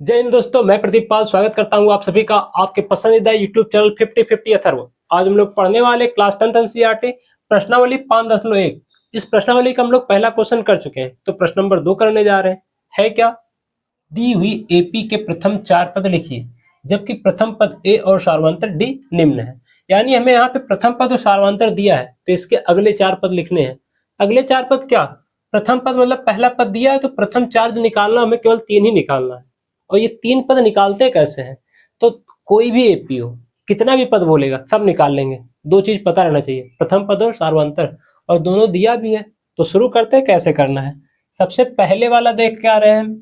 जय हिंद दोस्तों, मैं प्रदीप पाल स्वागत करता हूं आप सभी का आपके पसंदीदा यूट्यूब चैनल 50-50 अथर्व। आज हम लोग पढ़ने वाले क्लास 10th एनसीईआरटी प्रश्नावली 5.1। इस प्रश्नावली का हम लोग पहला क्वेश्चन कर चुके हैं, तो प्रश्न नंबर 2 करने जा रहे हैं। है क्या? दी हुई एपी के प्रथम 4 पद लिखिए, जबकि प्रथम पद ए और सार्वंतर डी निम्न है। यानी हमें यहाँ पे प्रथम पद और सार्वंतर दिया है, तो इसके अगले 4 पद लिखने हैं। अगले 4 पद क्या? प्रथम पद मतलब पहला पद दिया है, तो प्रथम 4 जो निकालना, हमें केवल 3 ही निकालना है। और ये 3 पद निकालते कैसे हैं? तो कोई भी एपी हो, कितना भी पद बोलेगा सब निकाल लेंगे। 2 चीज पता रहना चाहिए, प्रथम पद और सार्वंतर, और दोनों दिया भी है। तो शुरू करते हैं कैसे करना है। सबसे पहले वाला देख के आ रहे हैं।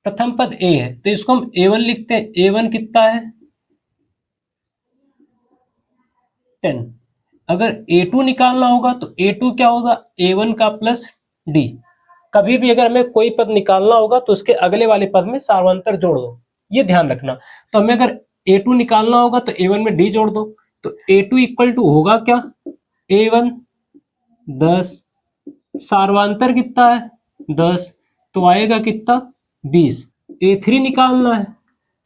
प्रथम पद ए है, तो इसको हम A1 लिखते हैं। A1 कितना है? 10। अगर A2 निकालना होगा तो A2 क्या होगा? A1 का प्लस D। कभी भी अगर हमें कोई पद निकालना होगा तो उसके अगले वाले पद में सार्वंतर जोड़ दो, ये ध्यान रखना। तो हमें अगर A2 निकालना होगा तो A1 में D जोड़ दो। तो A2 इक्वल टू होगा क्या? A1 10, सार्वंतर कितना है? 10, तो आएगा कितना? 20। A3 निकालना है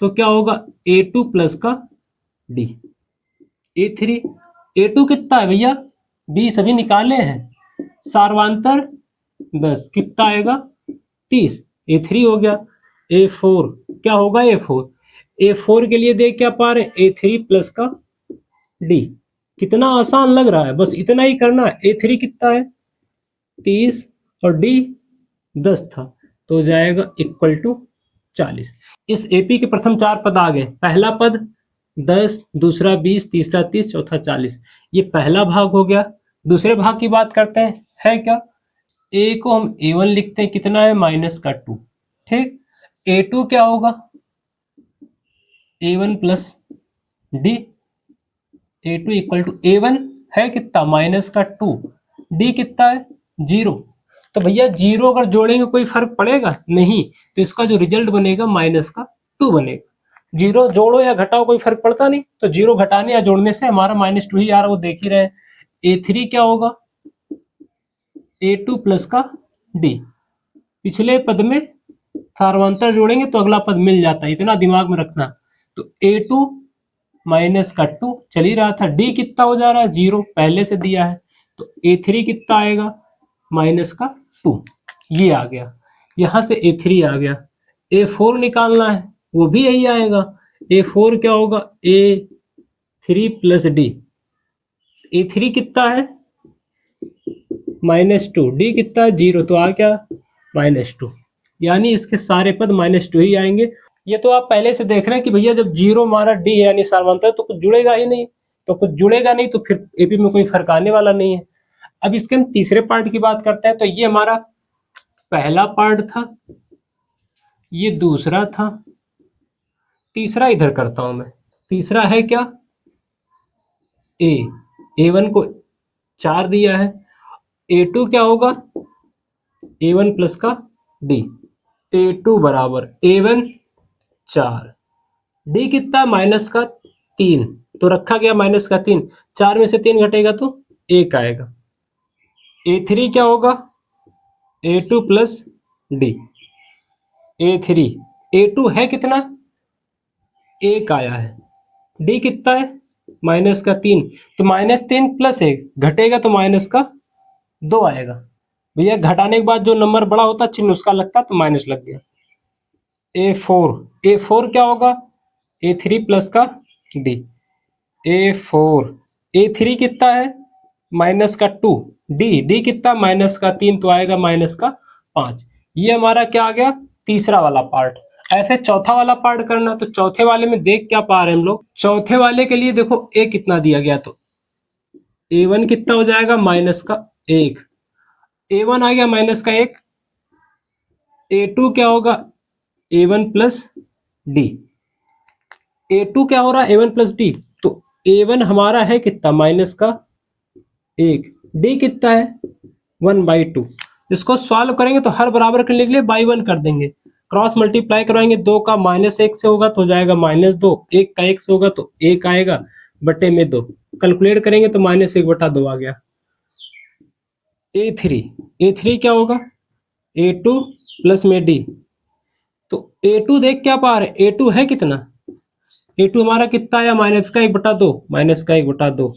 तो क्या होगा? A2 प्लस का D। A3, A2 कितना है भैया? 20 अभी निकाले हैं। सार्वंतर 10, कितना आएगा? 30। A3 हो गया। A4 क्या होगा? A4 के लिए देख क्या पा रहे हैं? A3 प्लस का D। कितना आसान लग रहा है, बस इतना ही करना है। A3 कितना है? 30 और D 10 था, तो हो जाएगा इक्वल टू 40। इस एपी के प्रथम 4 पद आ गए। पहला पद 10, दूसरा 20, तीसरा 30, चौथा 40। ये पहला भाग हो गया। दूसरे भाग की बात करते हैं। है क्या? ए को हम A1 लिखते हैं, कितना है? माइनस का 2। ठीक। A2 क्या होगा? A1 plus D। A2 equal to A1 है कितना? माइनस का 2। D कितना है? 0। तो भैया 0 अगर जोड़ेंगे कोई फर्क पड़ेगा नहीं, तो इसका जो रिजल्ट बनेगा माइनस का 2 बनेगा। 0 जोड़ो या घटाओ कोई फर्क पड़ता नहीं, तो 0 घटाने या जोड़ने से हमारा -2 ही आ रहा है, वो देख ही रहे। A3 क्या होगा? A2 प्लस का D। पिछले पद में सार्वंतर जोड़ेंगे तो अगला पद मिल जाता है, इतना दिमाग में रखना। तो A2 माइनस का 2 चल ही रहा था। D कितना हो जा रहा है? 0, पहले से दिया है। तो A3 कितना आएगा? माइनस का 2। ये आ गया, यहां से A3 आ गया। A4 निकालना है, वो भी यही आएगा। A4 क्या होगा? A3 plus D। A3 कितना है? -2। D कितना है? 0, तो आ गया -2। यानी इसके सारे पद -2 ही आएंगे। ये तो आप पहले से देख रहे हैं कि भैया जब 0 हमारा D है यानी सार्वंतर, तो कुछ जुड़ेगा ही नहीं। तो कुछ जुड़ेगा नहीं तो फिर एपी में कोई फर्क आने वाला नहीं है। अब इसके हम तीसरे पार्ट की बात करते हैं। तो ये हमारा पहला पार्ट था, ये दूसरा था, तीसरा इधर करता हूं मैं। तीसरा है क्या? A1 को 4 दिया है। A2 क्या होगा? A1 प्लस का D। A2 बराबर A1 4, D कितना? माइनस का 3, तो रखा गया माइनस का 3। 4 में से 3 घटेगा तो 1 आएगा। A3 क्या होगा? A2 plus D। A3, A2 है कितना? 1 आया है। D कितना है? माइनस का 3, तो -3 प्लस 1 घटेगा तो माइनस का 2 आएगा। भैया घटाने के बाद जो नंबर बड़ा होता चिन्ह उसका लगता, तो माइनस लग गया। A4 क्या होगा? A3 प्लस का D। A4, A3 कितना है? माइनस का 2। D कितना? माइनस का 3, तो आएगा माइनस का 5। ये हमारा क्या आ गया? तीसरा वाला पार्ट। ऐसे चौथा वाला पार्ट करना। तो चौथे वाले में देख क्या पा रहे हैं हम लोग? चौथे वाले के लिए देखो A कितना दिया गया, तो A1 कितना हो जाएगा? माइनस का 1। A1 आ गया माइनस का 1। A2 क्या होगा? A1 plus D। A2 क्या हो रहा है? A1 plus D। तो A1 हमारा है कितना? माइनस का 1। D कितना है? 1/2। इसको सॉल्व करेंगे तो हर बराबर करने के लिए बाई 1 कर देंगे। क्रॉस मल्टीप्लाई करवाएंगे, 2 का -1 से होगा तो हो जाएगा -2, 1 का 1 से होगा तो 1 आएगा, बटे में 2। कैलकुलेट करेंगे तो -1/2 आ गया। A3 क्या होगा? A2 प्लस में D। तो A2 देख क्या पा रहे, A2 है कितना, A2 हमारा कितना आया, -1/2, -1/2।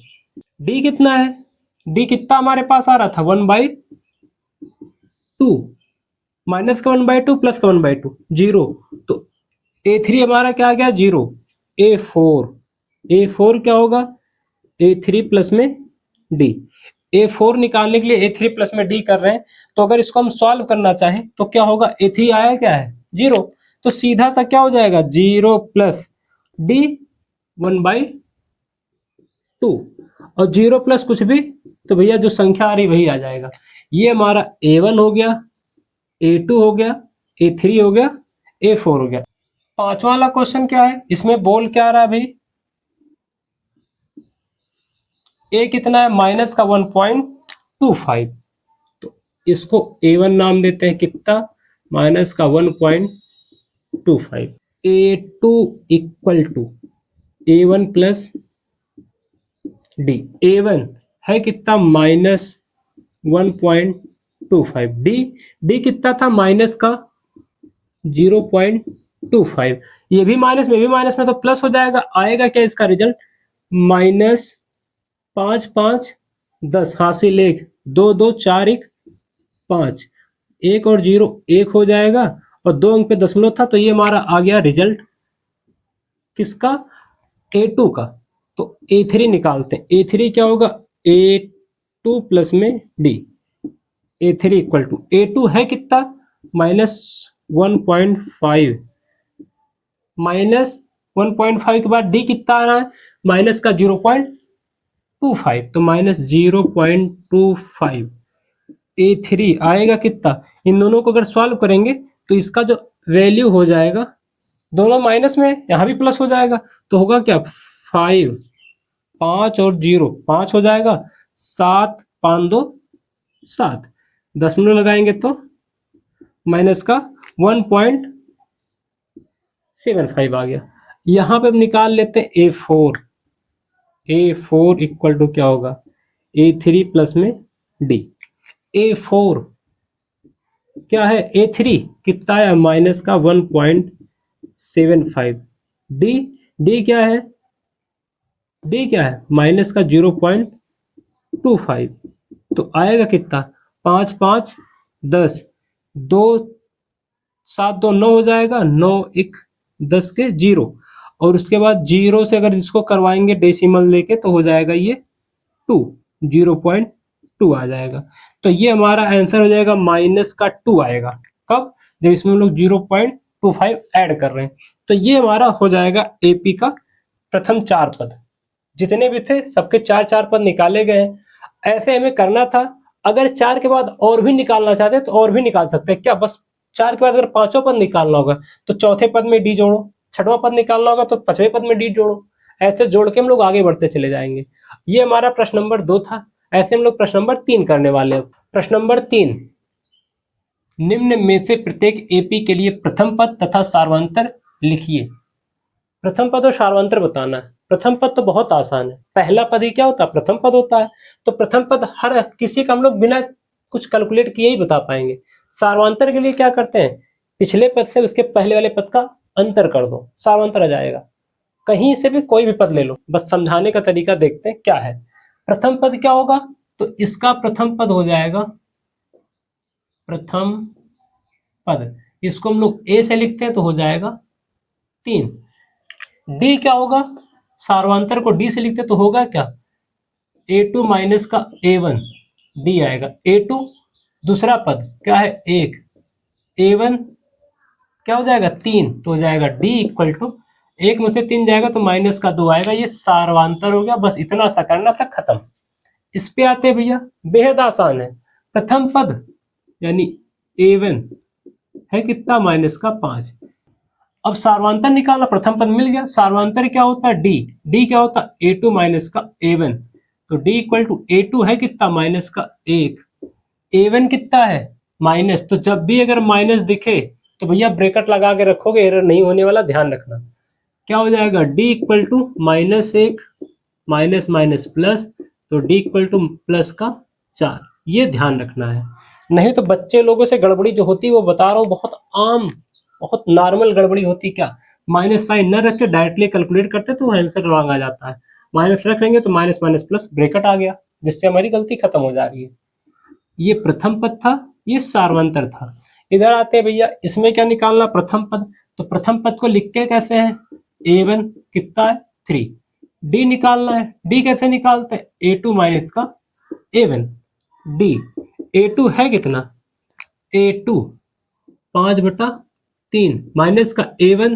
D कितना है, D कितना हमारे पास आ रहा था 1/2, माइनस का 1/2 प्लस का 1/2 0। तो A3 हमारा क्या आ गया 0। A4 क्या होगा, A3 प्लस में D। A4 निकालने के लिए A3 प्लस में D कर रहे हैं, तो अगर इसको हम सॉल्व करना चाहें तो क्या होगा, A3 आया क्या है 0, तो सीधा सा क्या हो जाएगा 0 प्लस D 1/2, और 0 प्लस कुछ भी, तो भैया जो संख्या आ रही वही आ जाएगा। ये हमारा A1 हो गया, A2 हो गया, A3 हो गया, A4 हो गया। पांचवा वाला क्वेश्चन क्या है, इसमें बोल क्या आ रहा है भाई, A कितना है माइनस का 1.25, तो इसको A1 नाम देते हैं, कितना माइनस का 1.25। A2 equal to A1 plus D। A1 है कितना -1.25, D कितना था माइनस का 0.25, ये भी माइनस में भी माइनस में तो प्लस हो जाएगा, आएगा क्या इसका रिजल्ट -5 5 10, हासिल 1 2 2 4 1 5, 1 और 0 1 हो जाएगा, और 2 अंक पे दशमलव था, तो ये हमारा आ गया रिजल्ट किसका, A2 का। तो A3 निकालते हैं, A3 क्या होगा A2 प्लस में D। A3 equal to A2 है कितना -1.5, -1.5 के बाद D कितना आ रहा है माइनस का 0.25, तो -0.25। A3 आएगा कितना, इन दोनों को अगर सॉल्व करेंगे तो इसका जो वैल्यू हो जाएगा, दोनों माइनस में यहाँ भी प्लस हो जाएगा, तो होगा क्या 5 5 और 0 5 हो जाएगा, 7 5 2 7, दशमलव लगाएंगे तो माइनस का 1.75 आ गया। यहाँ पे हम निकाल लेते हैं A4। A4 इक्वल टू क्या होगा A3 प्लस में D। A4 क्या है, A3 कितना है माइनस का 1.75। D क्या है, D क्या है माइनस का 0.25, तो आएगा कितना 5 5 10, 2 7 2 9 हो जाएगा, 9 1 10 के 0, और उसके बाद 0 से अगर इसको करवाएंगे डेसिमल लेके तो हो जाएगा ये 2, 0.2 आ जाएगा। तो ये हमारा आंसर हो जाएगा माइनस का 2 आएगा, कब, जब इसमें हम लोग 0.25 ऐड कर रहे हैं। तो ये हमारा हो जाएगा AP का प्रथम 4 पद, जितने भी थे सबके 4 4 पद निकाले गए हैं। ऐसे हमें करना था, अगर 4 के बाद और भी निकालना चाहते तो और भी निकाल सकते हैं क्या, बस 4 के बाद अगर पांचवा पद निकालना होगा तो चौथे पद में D जोड़ो, छठवां पद निकालना होगा तो पांचवें पद में D जोड़ो, ऐसे जोड़ के हम लोग आगे बढ़ते चले जाएंगे। ये हमारा प्रश्न नंबर 2 था। ऐसे हम लोग प्रश्न नंबर 3 करने वाले हैं। प्रश्न नंबर 3, निम्न में से प्रत्येक AP के लिए प्रथम पद तथा सार्वंतर लिखिए। प्रथम पद और सार्वंतर बताना है। प्रथम पद तो बहुत आसान है, पहला पद ही क्या होता है प्रथम पद होता है, तो प्रथम पद हर किसी का हम लोग बिना कुछ कैलकुलेट किए ही बता पाएंगे। सार्वंतर के लिए क्या करते हैं, पिछले पद से उसके पहले वाले पद का अंतर कर दो, सार्वंतर आ जाएगा। कहीं से भी कोई भी पद ले लो, बस समझाने का तरीका देखते हैं क्या है। प्रथम पद क्या होगा, तो इसका प्रथम पद हो जाएगा प्रथम पद, इसको हम लोग A से लिखते हैं तो हो जाएगा 3। D क्या होगा, सार्वंतर को D से लिखते तो होगा क्या A2 माइनस का A1, D आएगा A2। दूसरा पद क्या है 1, A1 क्या हो जाएगा 3, तो हो जाएगा D इक्वल टू 1 में से 3 जाएगा तो माइनस का 2 आएगा, ये सार्वंतर हो गया। बस इतना सा करना था, खत्म। इस पे आते हैं भैया, बेहद आसान है। प्रथम पद यानी A1 है कितना माइनस का 5। अब सार्वंतर निकालना, प्रथम पद मिल गया, सार्वंतर क्या होता है D क्या होता है A2 माइनस का A1, तो D इक्वल टू A2 है कितना माइनस का 1, A1 कितना है माइनस, तो जब भी अगर माइनस दिखे तो भैया ब्रैकेट लगा के रखोगे, एरर नहीं होने वाला, ध्यान रखना। क्या हो जाएगा D equal to -1 minus minus plus, तो D इक्वल टू प्लस का 4, ये ध्यान रखना है। नहीं तो बच्चे लोगों से गड़बड़ी जो होती है वो बता रहा हूँ बहुत आम बहुत नॉर्मल गड़बड़ी होती क्या, माइनस साइन न रख के डायरेक्टली कैलकुलेट करते तो आंसर रॉन्ग आ जाता है, माइनस रख लेंगे तो माइनस माइनस प्लस ब्रैकेट आ गया, जिससे हमारी गलती खत्म हो जा रही है। ये प्रथम पद था, ये सार्वंतर था। इधर आते हैं भैया, इसमें क्या निकालना, प्रथम पद। तो प्रथम पद को लिखते कैसे हैं, a1 कितना है 3, d निकालना है, d कैसे निकालते हैं, a2 माइनस का a1, d a2 है कितना, a2 5/3 माइनस का a1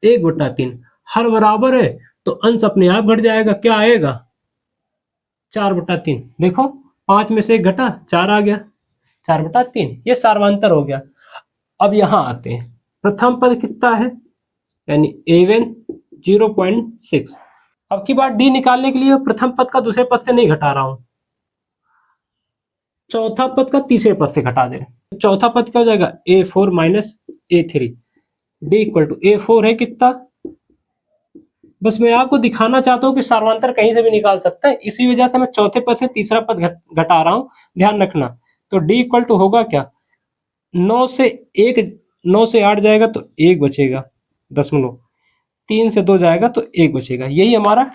1/3, हर बराबर है तो अंश अपने आप घट जाएगा, क्या आएगा 4/3, देखो 5 में से 1 घटा 4 आ गया, 4/3, ये सार्वंतर हो गया। अब यहां आते हैं, प्रथम पद कितना है, यानी a1 0.6। अब की बार d निकालने के लिए प्रथम पद का दूसरे पद से नहीं घटा रहा हूं, चौथा पद का तीसरे पद से घटा दे रहे हैं। चौथा पद क्या हो जाएगा, a4 minus a3, d equal to a4 है कितना, बस मैं आपको दिखाना चाहता हूँ कि सार्वंतर कहीं से भी निकाल सकता है, इसी वजह से मैं चौथे पद से तीसरा पद घटा रहा हूँ, ध्यान रखना। तो d इक्वल टू होगा क्या, 9 से 1, 9 से 8 जाएगा तो 1 बचेगा, 3 से 2 जाएगा तो 1 बचेगा, यही हमारा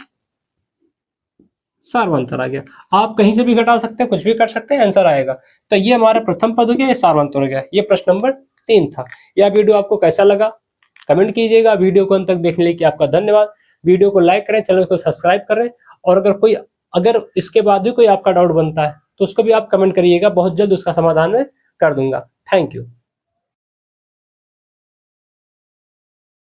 सार्वंतर आ गया। आप कहीं से भी घटा सकते हैं, कुछ भी कर सकते हैं, आंसर आएगा। तो ये हमारा प्रथम पद हो गया, ये सार्वंतर हो गया। ये प्रश्न नंबर 3 था। यह वीडियो आपको कैसा लगा कमेंट कीजिएगा। वीडियो को अंत तक देखने के लिए आपका धन्यवाद। वीडियो को लाइक करें, चैनल को सब्सक्राइब करें, और अगर इसके बाद भी कोई आपका डाउट बनता है तो उसको भी आप कमेंट करिएगा, बहुत जल्द उसका समाधान मैं कर दूंगा। Thank you.